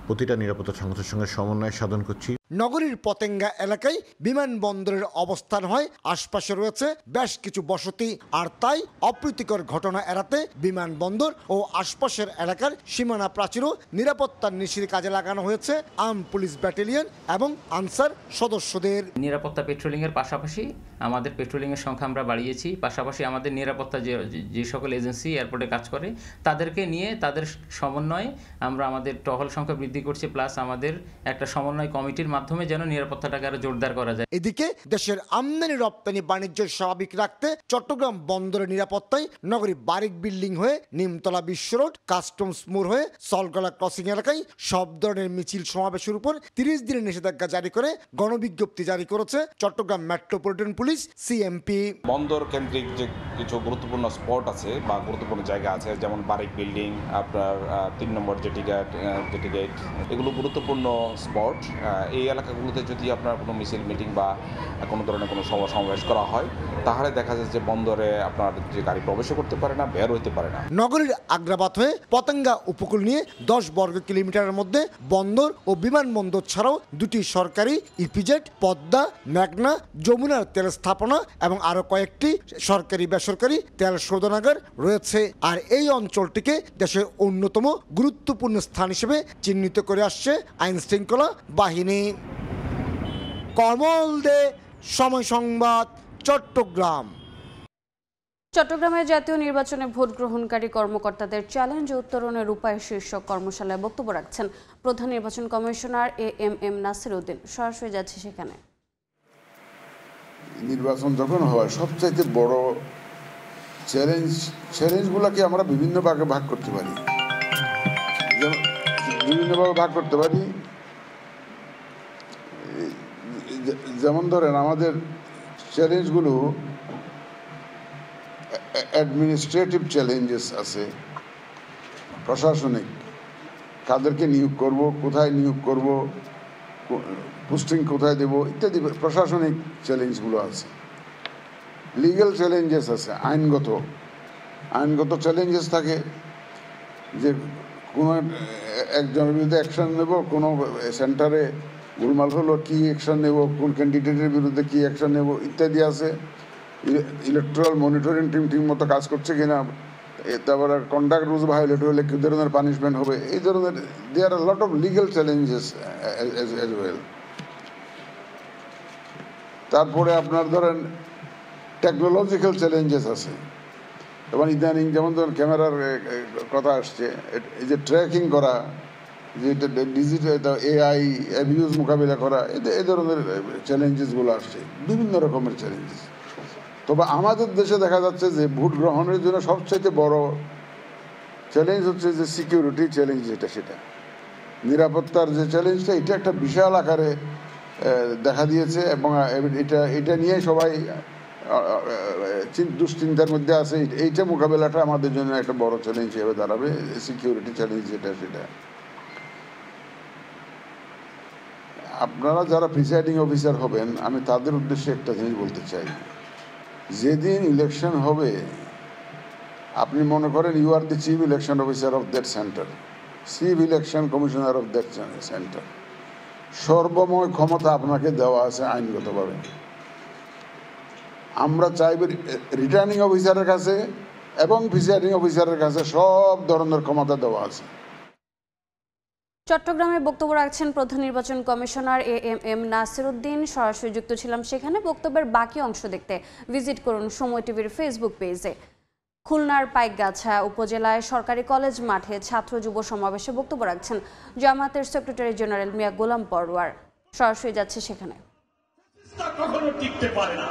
প্রতিটা নিরাপত্তা সংস্থার সঙ্গে সমন্বয় সাধন করছি। নগরীর পতেঙ্গা এলাকায় বিমানবন্দরের অবস্থান হয়, আশপাশে রয়েছে বেশ কিছু বসতি, আর তাই অপ্রীতিকর ঘটনা এড়াতে বিমানবন্দর ও আশপাশের এলাকার সীমানা প্রাচীরও নিরাপত্তার নিশির কাজে লাগানো হয়েছে আর্ম পুলিশ ব্যাটালিয়ন এবং আনসার সদস্যদের। নিরাপত্তা পেট্রোলিংয়ের পাশাপাশি আমাদের পেট্রোলিংয়ের সংখ্যা আমরা বাড়িয়েছি। পাশাপাশি আমাদের নিরাপত্তা যে সকল এজেন্সি এয়ারপোর্টে কাজ করে তাদেরকে নিয়ে তাদের সমন্বয়ে আমরা আমাদের টহল সংখ্যা বৃদ্ধি করছি, প্লাস আমাদের একটা সমন্বয় কমিটির মাধ্যমে যেন নিরাপত্তাটাকে আরো জোরদার করা যায়। এদিকে দেশের আমদানি রপ্তানি বাণিজ্য স্বাভাবিক রাখতে চট্টগ্রাম বন্দরের নিরাপত্তায় নগরী বারিক বিল্ডিং হয়ে নিমতলা বিশ্ব রোড, কাস্টমস মোড় হয়ে সলগলা ক্রসিং এলাকায় সব ধরনের মিছিল সমাবেশের উপর 30 দিনের নিষেধাজ্ঞা জারি করে গণবিজ্ঞপ্তি জারি করেছে চট্টগ্রাম মেট্রোপলিটন পুলিশ সিএমপি। বন্দর কেন্দ্রিক যে কিছু গুরুত্বপূর্ণ স্পট আছে বা গুরুত্বপূর্ণ জায়গা আছে, যেমন বারিক বিল্ডিং, আপনার 3 নম্বর জেটি গেট, এগুলো গুরুত্বপূর্ণ স্পট। এই এলাকাগুলোতে যদি আপনার কোনো মিছিল, মিটিং বা কোনো ধরনের কোনো সভা সমাবেশ করা হয়, তাহলে দেখা যায় যে বন্দরে আপনার যে গাড়ি প্রবেশ করতে পারে না, বের হইতে পারে না। নগরীর আগ্রাবাদ হয়ে পতেঙ্গা উপকূল নিয়ে 10 বর্গ কিলোমিটারের মধ্যে বন্দর ও বিমানবন্দর ছাড়াও 2টি সরকারি ইপিজেড, পদ্মা, মেঘনা, যমুনার তেল স্থাপনা এবং আরো কয়েকটি সরকারি বেসরকারি তেল শোধনাগার রয়েছে। আর এই অঞ্চলটিকে দেশের অন্যতম গুরুত্বপূর্ণ স্থান হিসেবে চিহ্নিত করে আসছে আইন শৃঙ্খলা বাহিনী। কমল দে, সময় সংবাদ, চট্টগ্রাম। চট্টগ্রামের জাতীয় নির্বাচনে ভোট গ্রহণকারী কর্মকর্তাদের চ্যালেঞ্জ উত্তরণের উপায় শীর্ষক কর্মশালায় বক্তব্য রাখছেন প্রধান নির্বাচন কমিশনার এএমএম নাসির উদ্দিন। সরাসরি যাচ্ছে সেখানে। নির্বাচন যখন হয় সবচাইতে বড় চ্যালেঞ্জগুলোকে আমরা বিভিন্ন ভাগে ভাগ করতে পারি, যেমন ধরেন আমাদের চ্যালেঞ্জগুলো অ্যাডমিনিস্ট্রেটিভ চ্যালেঞ্জেস আছে, প্রশাসনিক, কাদেরকে নিয়োগ করব, কোথায় নিয়োগ করব, পোস্টিং কোথায় দেব ইত্যাদি প্রশাসনিক চ্যালেঞ্জগুলো আছে। লিগ্যাল চ্যালেঞ্জেস আছে, আইনগত চ্যালেঞ্জেস থাকে, যে কোনো একজনের বিরুদ্ধে অ্যাকশন নেব, কোনো সেন্টারে গোলমাল হলো কী অ্যাকশন নেব, কোন ক্যান্ডিডেটের বিরুদ্ধে কী অ্যাকশন নেব ইত্যাদি আছে। ইলেকট্রাল মনিটরিং টিম ঠিক মতো কাজ করছে কিনা, তারপরে কন্ডাক্ট রুলস ভায়োলেট হলে কী ধরনের পানিশমেন্ট হবে, এই ধরনের there are lot of legal challenges as well. তারপরে আপনার ধরেন টেকনোলজিক্যাল চ্যালেঞ্জেস আছে, এবং ইদানিং যেমন ধরুন ক্যামেরার কথা আসছে, এই যে ট্র্যাকিং করা, যে ডিজিটাল AI অ্যাবিউজ মোকাবিলা করা, এই ধরনের চ্যালেঞ্জেসগুলো আসছে, বিভিন্ন রকমের চ্যালেঞ্জেস। তবে আমাদের দেশে দেখা যাচ্ছে যে ভোট গ্রহণের জন্য সবচাইতে বড় চ্যালেঞ্জ হচ্ছে যে সিকিউরিটি চ্যালেঞ্জ, সেটা নিরাপত্তার যে চ্যালেঞ্জটা, এটা একটা বিশাল আকারে দেখা দিয়েছে এবং এটা নিয়ে সবাই দুশ্চিন্তার মধ্যে আছে। এইটা মোকাবেলাটা আমাদের জন্য একটা বড় চ্যালেঞ্জ হিসেবে দাঁড়াবে, সিকিউরিটি চ্যালেঞ্জ সেটা। আপনারা যারা প্রিসাইডিং অফিসার হবেন, আমি তাদের উদ্দেশ্যে একটা জিনিস বলতে চাই। যেদিন ইলেকশন হবে, আপনি মনে করেন you are the chief election officer of that centre, chief election commissioner of that centre. সর্বময় ক্ষমতা আপনাকে দেওয়া আছে আইনগতভাবে। আমরা চাইব রিটার্নিং অফিসারের কাছে এবং প্রিসাইডিং অফিসারের কাছে সব ধরনের ক্ষমতা দেওয়া আছে। চট্টগ্রামে বক্তব্য রাখছেন প্রধান নির্বাচন কমিশনার AM নাসিরউদ্দিন। সরাসরি যুক্ত ছিলাম সেখানে। বক্তব্যের বাকি অংশ দেখতে ভিজিট করুন সময় টিভির ফেসবুক পেজে। খুলনার পাইকগাছা উপজেলায় সরকারি কলেজ মাঠে ছাত্র যুব সমাবেশে বক্তব্য রাখছেন জামায়াতের সেক্রেটারি জেনারেল মিয়া গোলাম পরোয়ার। সরাসরি যাচ্ছে সেখানে। কখনো টিকতে পারে না।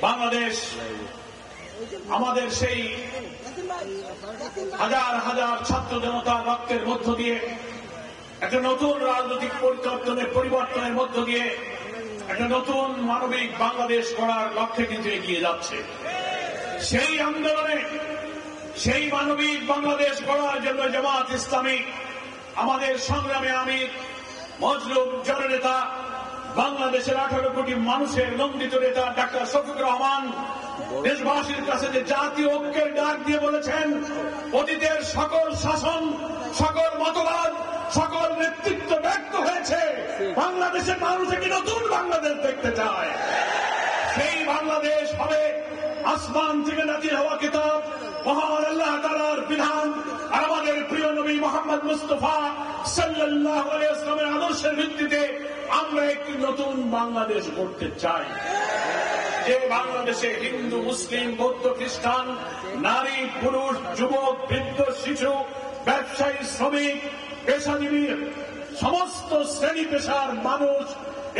বাংলাদেশ আমাদের সেই হাজার হাজার ছাত্র জনতার রক্তের মধ্য দিয়ে একটা নতুন রাজনৈতিক পরিবর্তনের মধ্য দিয়ে একটা নতুন মানবিক বাংলাদেশ গড়ার লক্ষ্যে কিন্তু এগিয়ে যাচ্ছে। সেই আন্দোলনে, সেই মানবিক বাংলাদেশ গড়ার জন্য জামায়াত ইসলামী আমাদের সংগ্রামে আমির, মজলুম জননেতা, বাংলাদেশের 18 কোটি মানুষের নন্দিত নেতা ডাক্তার শফিকুর রহমান দেশবাসীর কাছে যে জাতীয় ঐক্যের ডাক দিয়ে বলেছেন, অতীতের সকল শাসন, সকল মতবাদ, সকল নেতৃত্ব ব্যর্থ হয়েছে, বাংলাদেশের মানুষ একটি নতুন বাংলাদেশ দেখতে চায়। সেই বাংলাদেশ হবে আসমান থেকে নাজিল হওয়া কিতাব, মহান আল্লাহ তাআলার বিধান আর আমাদের প্রিয় নবী মুহাম্মদ মুস্তাফা সাল্লাল্লাহু আলাইহি ওয়াসাল্লামের আদর্শের ভিত্তিতে আমরা একটি নতুন বাংলাদেশ গড়তে চাই। যে বাংলাদেশে হিন্দু, মুসলিম, বৌদ্ধ, খ্রিস্টান, নারী, পুরুষ, যুবক, বৃদ্ধ, শিশু, ব্যবসায়ী, শ্রমিক, পেশাজীবী, সমস্ত শ্রেণী পেশার মানুষ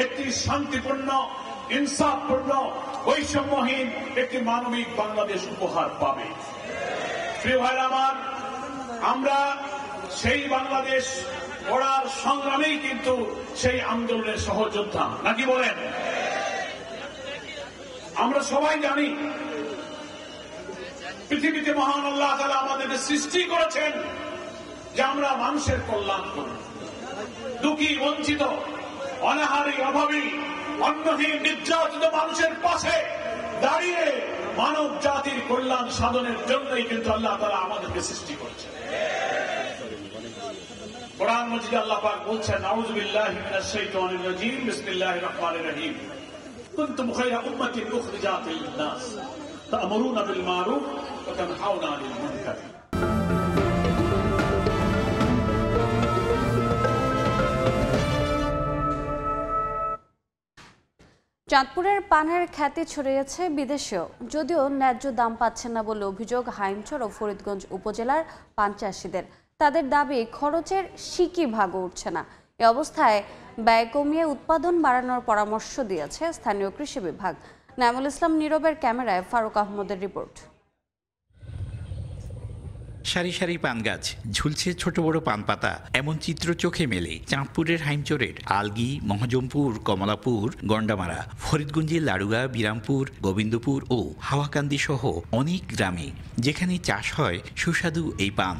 একটি শান্তিপূর্ণ, ইনসাফপূর্ণ, বৈষম্যহীন একটি মানবিক বাংলাদেশ উপহার পাবে। প্রিয় ভাইরা আমার, আমরা সেই বাংলাদেশ গড়ার সংগ্রামেই কিন্তু সেই আন্দোলনের সহযোদ্ধা, নাকি বলেন? আমরা সবাই জানি পৃথিবীতে মহান আল্লাহ তাআলা আমাদেরকে সৃষ্টি করেছেন যে আমরা মানুষের কল্যাণ করব। দুঃখী, বঞ্চিত, অনাহারী, অভাবী, অন্নহীন, নির্যাতিত মানুষের পাশে দাঁড়িয়ে মানব জাতির কল্যাণ সাধনের জন্যই কিন্তু আল্লাহ তাআলা আমাদেরকে সৃষ্টি করেছেন। কোরআন মাজিদে আল্লাহ পাক বলছেন, আউযু বিল্লাহি মিনাশ শাইতানির রাজীম, বিসমিল্লাহির রহমানির রহিম, কুনতুম খায়রা উম্মাতিন উখরিজাত লিন-নাস তা'মুরুনা বিল মা'রুফ ওয়া তানহাউনা আনিল মুনকার। চাঁদপুরের পানের খ্যাতি ছড়িয়েছে বিদেশেও, যদিও ন্যায্য দাম পাচ্ছেন না বলে অভিযোগ হাইমচর ও ফরিদগঞ্জ উপজেলার পান চাষিদের। তাদের দাবি খরচের সিকি ভাগও উঠছে না। এ অবস্থায় ব্যয় কমিয়ে উৎপাদন বাড়ানোর পরামর্শ দিয়েছে স্থানীয় কৃষি বিভাগ। নাইমুল ইসলাম নীরবের ক্যামেরায় ফারুক আহমদের রিপোর্ট। সারি সারি পান গাছ, ঝুলছে ছোট বড় পান পাতা, এমন চিত্র চোখে মেলে চাঁদপুরের হাইমচরের আলগি, মহাজমপুর, কমলাপুর, গন্ডামারা, ফরিদগঞ্জের লাড়ুগা, বিরামপুর, গোবিন্দপুর ও হাওয়াকান্দি সহ অনেক গ্রামে, যেখানে চাষ হয় সুস্বাদু এই পান।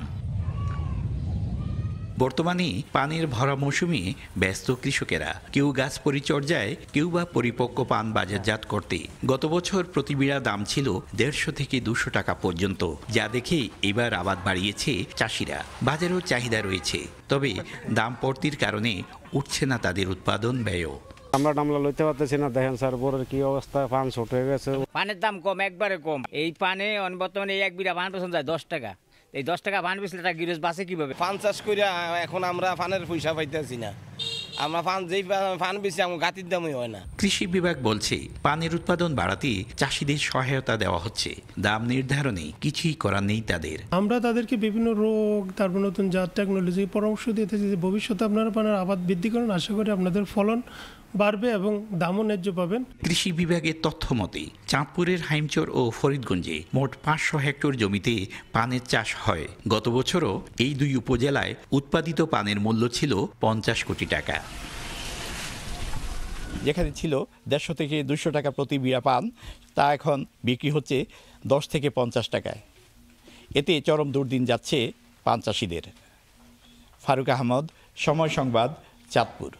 বর্তমানে পানের ভরা মৌসুমে ব্যস্ত কৃষকেরা, কেউ গাছ পরিচর্যায়, কেউ বা পরিপক্ক পান বাজারজাত করতে। গত বছর প্রতি বিড়া দাম ছিল 150 থেকে 200 টাকা পর্যন্ত, যা দেখে এবার আবাদ বাড়িয়েছে চাষিরা। বাজারেও চাহিদা রয়েছে, তবে দাম পড়তির কারণে উঠছে না তাদের উৎপাদন ব্যয়ও। আমরা টামলা লইতে পারতেছি না। দেখেন স্যার, বোরের কি অবস্থা, পান ছোট হয়ে গেছে। পানের দাম কম, একবারে কম। এই পানে বর্তমানে এক বিঘা পান পছন্দ যায় 10 টাকা। এই 10 টাকা পান বেচলে একটা গিরস বাঁচে কিভাবে? পান চাষ করে এখন আমরা পানের পয়সা পাইতেছি না, আমরা পান যেই পান বেশি আমার গাতির দামই হয় না। কৃষি বিভাগ বলছে পানের উৎপাদন বাড়াতে চাষিদের সহায়তা দেওয়া হচ্ছে, দাম নির্ধারণে কিছুই করার নেই তাদের। আমরা তাদেরকে বিভিন্ন রোগ, তারপর নতুন জাত টেকনোলজি পরামর্শ দিতেছি যে ভবিষ্যতে আপনারা পানের আবাদ বৃদ্ধি করেন, আশা করি আপনাদের ফলন বাড়বে এবং দামও ন্যায্য পাবেন। কৃষি বিভাগের তথ্য মতে চাঁদপুরের হাইমচর ও ফরিদগঞ্জে মোট 500 হেক্টর জমিতে পানের চাষ হয়। গত বছরও এই দুই উপজেলায় উৎপাদিত পানের মূল্য ছিল 50 কোটি টাকা। যেখানে ছিল 150 থেকে 200 টাকা প্রতি বিড়া পান, তা এখন বিক্রি হচ্ছে 10 থেকে 50 টাকায়। এতে চরম দুর্দিন যাচ্ছে পান চাষিদের। ফারুক আহমদ, সময় সংবাদ, চাঁদপুর।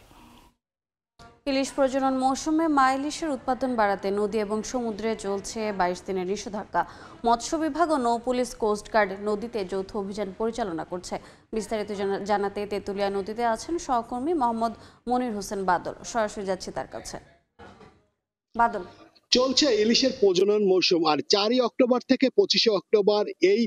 ইলিশ প্রজনন মৌসুমে মা ইলিশের উৎপাদন বাড়াতে নদী এবং সমুদ্রে চলছে 22 দিনের নিষেধাজ্ঞা। মৎস্য বিভাগ ও নৌ পুলিশ, কোস্টগার্ড নদীতে যৌথ অভিযান পরিচালনা করছে। বিস্তারিত জানাতে তেঁতুলিয়া নদীতে আছেন সহকর্মী মোহাম্মদ মনির হোসেন বাদল। সরাসরি যাচ্ছি তার কাছে। বাদল, চলছে ইলিশের প্রজনন মৌসুম, আর 4 অক্টোবর থেকে 25 অক্টোবর এই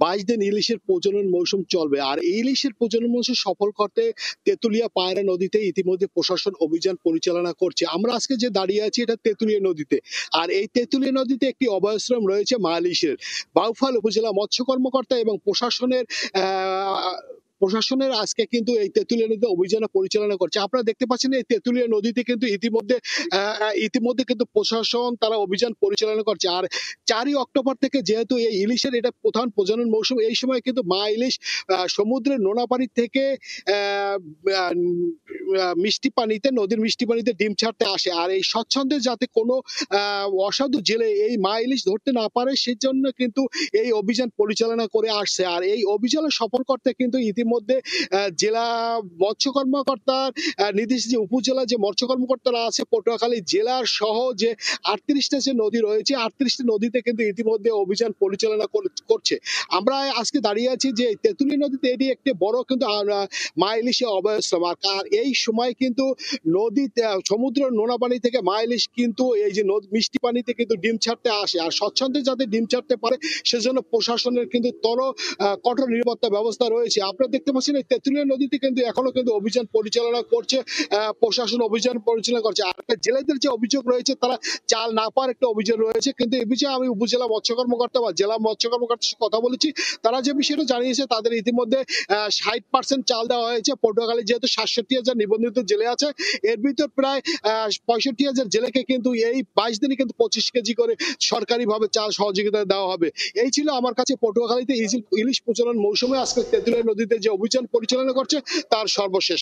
22 দিন ইলিশের প্রজনন মৌসুম চলবে। আর ইলিশের প্রজনন মৌসুম সফল করতে তেঁতুলিয়া পায়রা নদীতে ইতিমধ্যে প্রশাসন অভিযান পরিচালনা করছে। আমরা আজকে যে দাঁড়িয়ে আছি এটা তেঁতুলিয়া নদীতে, আর এই তেঁতুলিয়া নদীতে একটি অভয়াশ্রম রয়েছে মা ইলিশের। বাউফল উপজেলা মৎস্য কর্মকর্তা এবং প্রশাসনের আজকে কিন্তু এই তেঁতুলিয়া নদীতে অভিযান পরিচালনা করছে। আপনারা দেখতে পাচ্ছেন এই তেঁতুলিয়া নদীতে কিন্তু ইতিমধ্যে কিন্তু প্রশাসন তারা অভিযান পরিচালনা করছে। আর 4 অক্টোবর থেকে যেহেতু এই ইলিশের এটা প্রধান প্রজনন মৌসুম, এই সময় কিন্তু মা ইলিশ সমুদ্রের নোনা পানি থেকে মিষ্টি পানিতে, নদীর মিষ্টি পানিতে ডিম ছাড়তে আসে। আর এই স্বচ্ছন্দে যাতে কোনো অসাধু জেলে এই মা ইলিশ ধরতে না পারে সেজন্য কিন্তু এই অভিযান পরিচালনা করে আসছে। আর এই অভিযানে সফল করতে কিন্তু ইতিমধ্যে জেলা মৎস্য কর্মকর্তার নির্দিষ্ট যে উপজেলা যে মৎস্য কর্মকর্তারা আছে পটুয়াখালী জেলার সহ যে 38টা যে নদী রয়েছে 38টা নদীতে কিন্তু ইতিমধ্যে অভিযান পরিচালনা করছে। আমরা আজকে দাঁড়িয়ে আছি যে তেঁতুলিয়া নদীতে এটি একটি বড় কিন্তু মা ইলিশের অভয়াশ্রম। আর এই সময় কিন্তু নদীতে সমুদ্রের নোনা পানি থেকে মা ইলিশ কিন্তু এই যে মিষ্টি পানিতে কিন্তু ডিম ছাড়তে আসে। আর স্বচ্ছন্দে যাতে ডিম ছাড়তে পারে সেজন্য প্রশাসনের কিন্তু কঠোর নিরাপত্তা ব্যবস্থা রয়েছে। আপনারা দেখতে পাচ্ছেন এই তেঁতুলিয়া নদীতে কিন্তু এখনো কিন্তু অভিযান পরিচালনা করছে প্রশাসন, অভিযান পরিচালনা করছে। আর জেলেদের যে অভিযোগ রয়েছে তারা চাল না পাওয়ার একটা অভিযোগ রয়েছে, কিন্তু এই বিষয়ে আমি উপজেলা মৎস্য কর্মকর্তা বা জেলা মৎস্য কর্মকর্তার সাথে কথা বলেছি। তারা যে বিষয়টা জানিয়েছে তাদের ইতিমধ্যে 60% চাল দেওয়া হয়েছে। পটুয়াখালী যেহেতু 67,000 নিবন্ধিত জেলে আছে, এর ভিতর প্রায় 65,000 জেলেকে কিন্তু এই 22 দিনে কিন্তু 25 কেজি করে সরকারিভাবে চাল সহযোগিতা দেওয়া হবে। এই ছিল আমার কাছে পটুয়াখালীতে ইলিশ প্রজনন মৌসুমে আজকে তেঁতুলিয়া নদীতে যে অভিযান পরিচালনা করছে তার সর্বশেষ।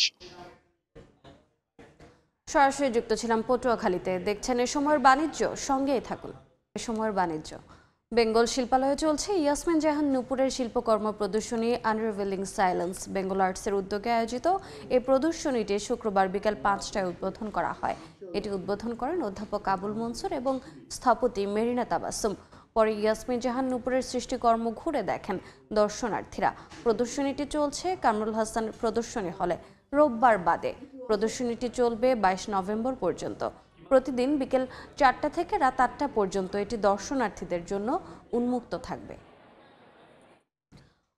সরাসরি যুক্ত ছিলাম পটুয়াখালীতে। দেখছেন এ সময়ের বাণিজ্য, সঙ্গেই থাকুন। এ সময়ের বাণিজ্য। বেঙ্গল শিল্পালয়ে চলছে ইয়াসমিন জাহান নূপুরের শিল্পকর্ম প্রদর্শনী আনরিভিলিং সাইলেন্স। বেঙ্গল আর্টসের উদ্যোগে আয়োজিত এই প্রদর্শনীটি শুক্রবার বিকেল 5টায় উদ্বোধন করা হয়। এটি উদ্বোধন করেন অধ্যাপক আবুল মনসুর এবং স্থপতি মেরিনা তাবাসসুম। পরে ইয়াসমিন জাহান নূপুরের সৃষ্টিকর্ম ঘুরে দেখেন দর্শনার্থীরা। প্রদর্শনীটি চলছে কামরুল হাসান প্রদর্শনী হলে রোববার বাদে। প্রদর্শনীটি চলবে 22 নভেম্বর পর্যন্ত। প্রতিদিন বিকেল 4টা থেকে রাত 8টা পর্যন্ত এটি দর্শনার্থীদের জন্য উন্মুক্ত থাকবে।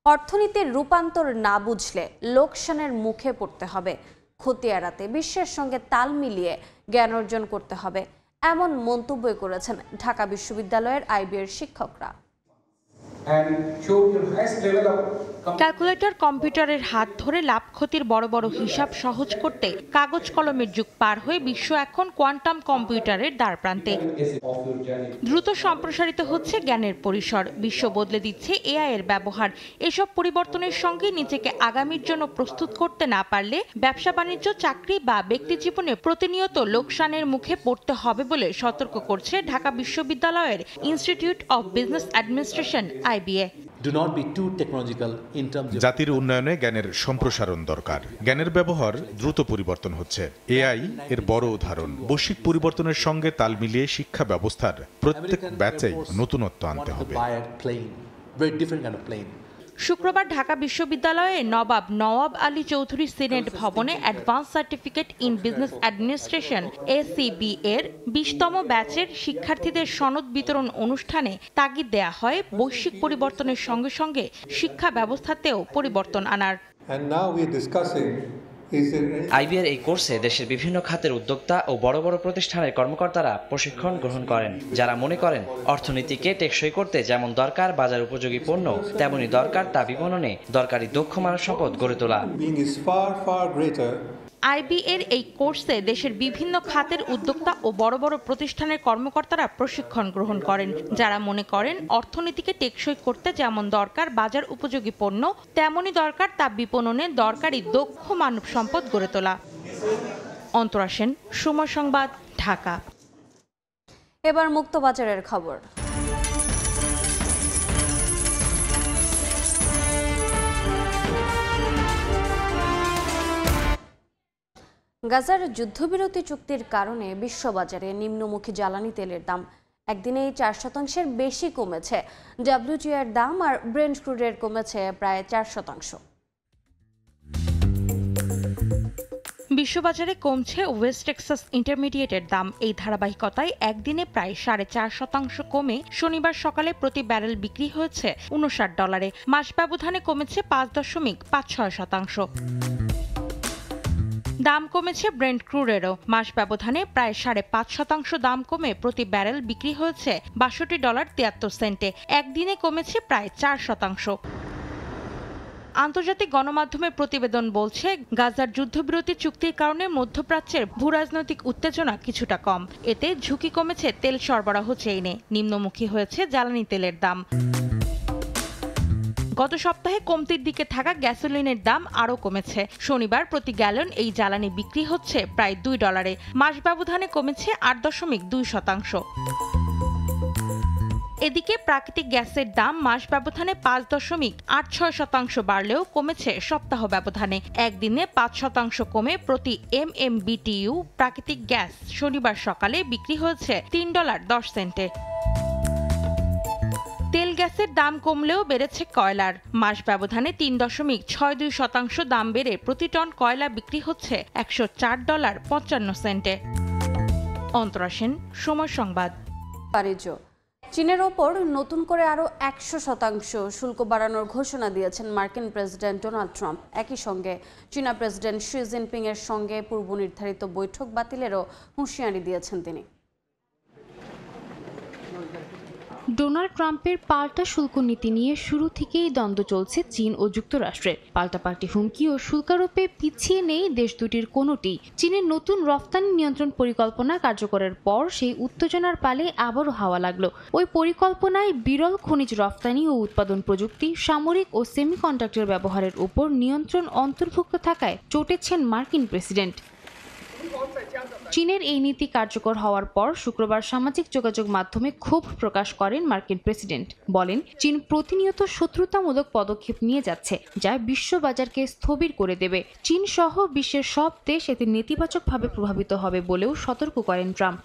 অর্থনীতির রূপান্তর না বুঝলে লোকসানের মুখে পড়তে হবে। ক্ষতি এড়াতে বিশ্বের সঙ্গে তাল মিলিয়ে জ্ঞান অর্জন করতে হবে, এমন মন্তব্য করেছেন ঢাকা বিশ্ববিদ্যালয়ের আইবিএর শিক্ষকরা। ক্যালকুলেটর কম্পিউটারের হাত ধরে লাভ ক্ষতির বড় বড় হিসাব সহজ করতে কাগজ কলমের যুগ পার হয়ে বিশ্ব এখন কোয়ান্টাম কম্পিউটারের দ্বারপ্রান্তে। দ্রুত সম্প্রসারিত হচ্ছে জ্ঞানের পরিসর, বিশ্ব বদলে দিচ্ছে এআই এর ব্যবহার। এসব পরিবর্তনের সঙ্গে নিজেকে আগামীর জন্য প্রস্তুত করতে না পারলে ব্যবসা বাণিজ্য, চাকরি বা ব্যক্তি জীবনে প্রতিনিয়ত লোকসানের মুখে পড়তে হবে বলে সতর্ক করছে ঢাকা বিশ্ববিদ্যালয়ের institute of business administration IBA. জাতির উন্নয়নে জ্ঞানের সম্প্রসারণ দরকার। জ্ঞানের ব্যবহার দ্রুত পরিবর্তন হচ্ছে, এআই এর বড় উদাহরণ। বৈশ্বিক পরিবর্তনের সঙ্গে তাল মিলিয়ে শিক্ষা ব্যবস্থার প্রত্যেক ব্যাচেই নতুনত্ব আনতে হবে। শুক্রবার ঢাকা বিশ্ববিদ্যালয়ে নওয়াব আলী চৌধুরী সিনেট ভবনে advance certificate in business administration ACB এর 20তম ব্যাচের শিক্ষার্থীদের সনদ বিতরণ অনুষ্ঠানে তাগিদ দেয়া হয় বৈশ্বিক পরিবর্তনের সঙ্গে সঙ্গে শিক্ষা ব্যবস্থাতেও পরিবর্তন আনার। আইবিএর এই কোর্সে দেশের বিভিন্ন খাতের উদ্যোক্তা ও বড় বড় প্রতিষ্ঠানের কর্মকর্তারা প্রশিক্ষণ গ্রহণ করেন, যারা মনে করেন অর্থনীতিকে টেকসই করতে যেমন দরকার বাজার উপযোগী পণ্য, তেমনি দরকার তা বিপণনে দরকারি দক্ষ মানব সম্পদ গড়ে তোলা। আইবিএর এই কোর্সে দেশের বিভিন্ন খাতের উদ্যোক্তা ও বড় বড় প্রতিষ্ঠানের কর্মকর্তারা প্রশিক্ষণ গ্রহণ করেন, যারা মনে করেন অর্থনীতিকে টেকসই করতে যেমন দরকার বাজার উপযোগী পণ্য, তেমনি দরকার তা বিপণনে দরকারি দক্ষ মানব সম্পদ গড়ে তোলা। অন্তরা সেন, সময় সংবাদ, ঢাকা। এবার মুক্তবাজারের খবর। গাজার যুদ্ধবিরতি চুক্তির কারণে বিশ্ববাজারে নিম্নমুখী জ্বালানি তেলের দাম একদিনেই 4% বেশি কমেছে। ডব্লিউটিআই এর দাম আর ব্রেন্ট ক্রুডের কমেছে প্রায় 4%। বিশ্ববাজারে কমছে ওয়েস্ট টেক্সাস ইন্টারমিডিয়েটের দাম। এই ধারাবাহিকতায় একদিনে প্রায় 4.5% কমে শনিবার সকালে প্রতি ব্যারেল বিক্রি হয়েছে $59। মাস ব্যবধানে কমেছে 5.56%। দাম কমেছে ব্রেন্ট ক্রুডেরও। মাস ব্যবধানে প্রায় 5.5% দাম কমে প্রতি ব্যারেল বিক্রি হয়েছে $62.73। একদিনে কমেছে প্রায় 4%। আন্তর্জাতিক গণমাধ্যমের প্রতিবেদন বলছে, গাজার যুদ্ধবিরতি চুক্তির কারণে মধ্যপ্রাচ্যের ভূরাজনৈতিক উত্তেজনা কিছুটা কম। এতে ঝুঁকি কমেছে তেল সরবরাহ চেইনে, নিম্নমুখী হয়েছে জ্বালানি তেলের দাম। গত সপ্তাহে কমতির দিকে থাকা গ্যাসোলিনের দাম আরও কমেছে। শনিবার প্রতি গ্যালন এই জ্বালানি বিক্রি হচ্ছে প্রায় $2। মাস ব্যবধানে কমেছে 8.2%। এদিকে প্রাকৃতিক গ্যাসের দাম মাস ব্যবধানে 5.86% বাড়লেও কমেছে সপ্তাহ ব্যবধানে। একদিনে 5% কমে প্রতি MMBTU প্রাকৃতিক গ্যাস শনিবার সকালে বিক্রি হয়েছে $3.10। তেল গ্যাসের দাম কমলেও বেড়েছে কয়লার। মাস ব্যবধানে 3.62% দাম বেড়ে প্রতি টন কয়লা বিক্রি হচ্ছে $104.55। অন্তরা সেন, সময় সংবাদ। বাণিজ্য। চীনের ওপর নতুন করে আরও 100% শুল্ক বাড়ানোর ঘোষণা দিয়েছেন মার্কিন প্রেসিডেন্ট ডোনাল্ড ট্রাম্প। একই সঙ্গে চীনা প্রেসিডেন্ট শি জিনপিং এর সঙ্গে পূর্ব নির্ধারিত বৈঠক বাতিলেরও হুঁশিয়ারি দিয়েছেন তিনি। ডোনাল্ড ট্রাম্পের পাল্টা শুল্ক নীতি নিয়ে শুরু থেকেই দ্বন্দ্ব চলছে চীন ও যুক্তরাষ্ট্রের। পাল্টাপাল্টি হুমকি ও শুল্কারোপে পিছিয়ে নেই দেশ দুটির কোনোটি। চীনের নতুন রফতানি নিয়ন্ত্রণ পরিকল্পনা কার্যকরের পর সেই উত্তেজনার পালে আবারও হাওয়া লাগলো। ওই পরিকল্পনায় বিরল খনিজ রফতানি ও উৎপাদন প্রযুক্তি, সামরিক ও সেমিকন্ডাক্টর ব্যবহারের উপর নিয়ন্ত্রণ অন্তর্ভুক্ত থাকায় চটেছেন মার্কিন প্রেসিডেন্ট। চীনের এই নীতি কার্যকর হওয়ার পর শুক্রবার সামাজিক যোগাযোগ মাধ্যমে ক্ষোভ প্রকাশ করেন মার্কিন প্রেসিডেন্ট। বলেন, চীন প্রতিনিয়ত শত্রুতামূলক পদক্ষেপ নিয়ে যাচ্ছে, যা বিশ্ববাজারকে স্থবির করে দেবে। চীন সহ বিশ্বের সব দেশ এতে নেতিবাচকভাবে প্রভাবিত হবে বলেও সতর্ক করেন ট্রাম্প।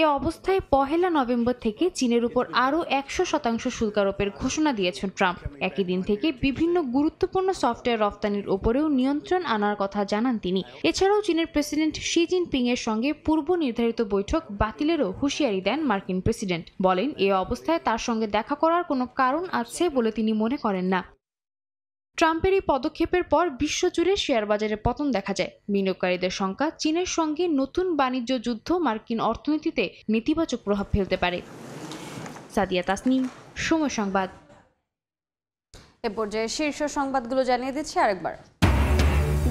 এ অবস্থায় 1 নভেম্বর থেকে চীনের উপর আরও 100% শুল্কারোপের ঘোষণা দিয়েছেন ট্রাম্প। একই দিন থেকে বিভিন্ন গুরুত্বপূর্ণ সফটওয়্যার রফতানির উপরেও নিয়ন্ত্রণ আনার কথা জানান তিনি। এছাড়াও চীনের প্রেসিডেন্ট শি জিনপিং এর সঙ্গে পূর্ব নির্ধারিত বৈঠক বাতিলেরও হুঁশিয়ারি দেন মার্কিন প্রেসিডেন্ট। বলেন, এ অবস্থায় তার সঙ্গে দেখা করার কোনো কারণ আছে বলে তিনি মনে করেন না। ট্রাম্পের এই পদক্ষেপের পর বিশ্বজুড়ে শেয়ার বাজারে পতন দেখা যায়। বিনিয়োগকারীদের শঙ্কা, চীনের সঙ্গে নতুন বাণিজ্য যুদ্ধ মার্কিন অর্থনীতিতে নেতিবাচক প্রভাব ফেলতে পারে। সাদিয়া তাসনিম, সময় সংবাদ। এ পর্যায়ে শীর্ষ সংবাদগুলো জানিয়ে দিচ্ছি আরেকবার।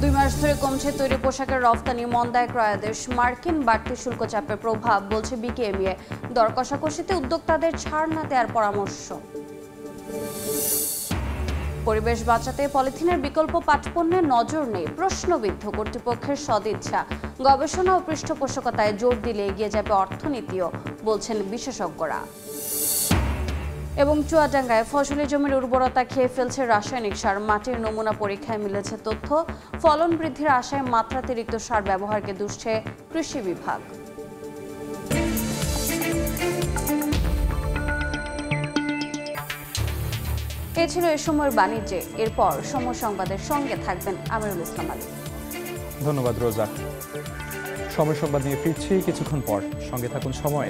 2 মাস ধরে কমছে তৈরি পোশাকের রফতানি, মন্দায় ক্রয়াদেশ। মার্কিন বাড়তি শুল্ক চাপের প্রভাব, বলছে বিকেএমইএ। দর কষাকষিতে উদ্যোক্তাদের ছাড় না দেওয়ার পরামর্শ। পরিবেশ বাঁচাতে পলিথিনের বিকল্প পাটপণ্যে নজর নেই, প্রশ্নবিদ্ধ কর্তৃপক্ষের সদিচ্ছা। গবেষণা ও পৃষ্ঠপোষকতায় জোর দিলে এগিয়ে যাবে অর্থনীতিও, বলছেন বিশেষজ্ঞরা। এবং চুয়াডাঙ্গায় ফসলি জমির উর্বরতা খেয়ে ফেলছে রাসায়নিক সার। মাটির নমুনা পরীক্ষায় মিলেছে তথ্য, ফলন বৃদ্ধির আশায় মাত্রাতিরিক্ত সার ব্যবহারকে দুষছে কৃষি বিভাগ। এ ছিল এ সময়ের বাণিজ্যে। এরপর সময় সংবাদের সঙ্গে থাকবেন আমিরুল ইসলাম আলী। ধন্যবাদ রোজা। সময় সংবাদ নিয়ে ফিরছি কিছুক্ষণ পর, সঙ্গে থাকুন সময়।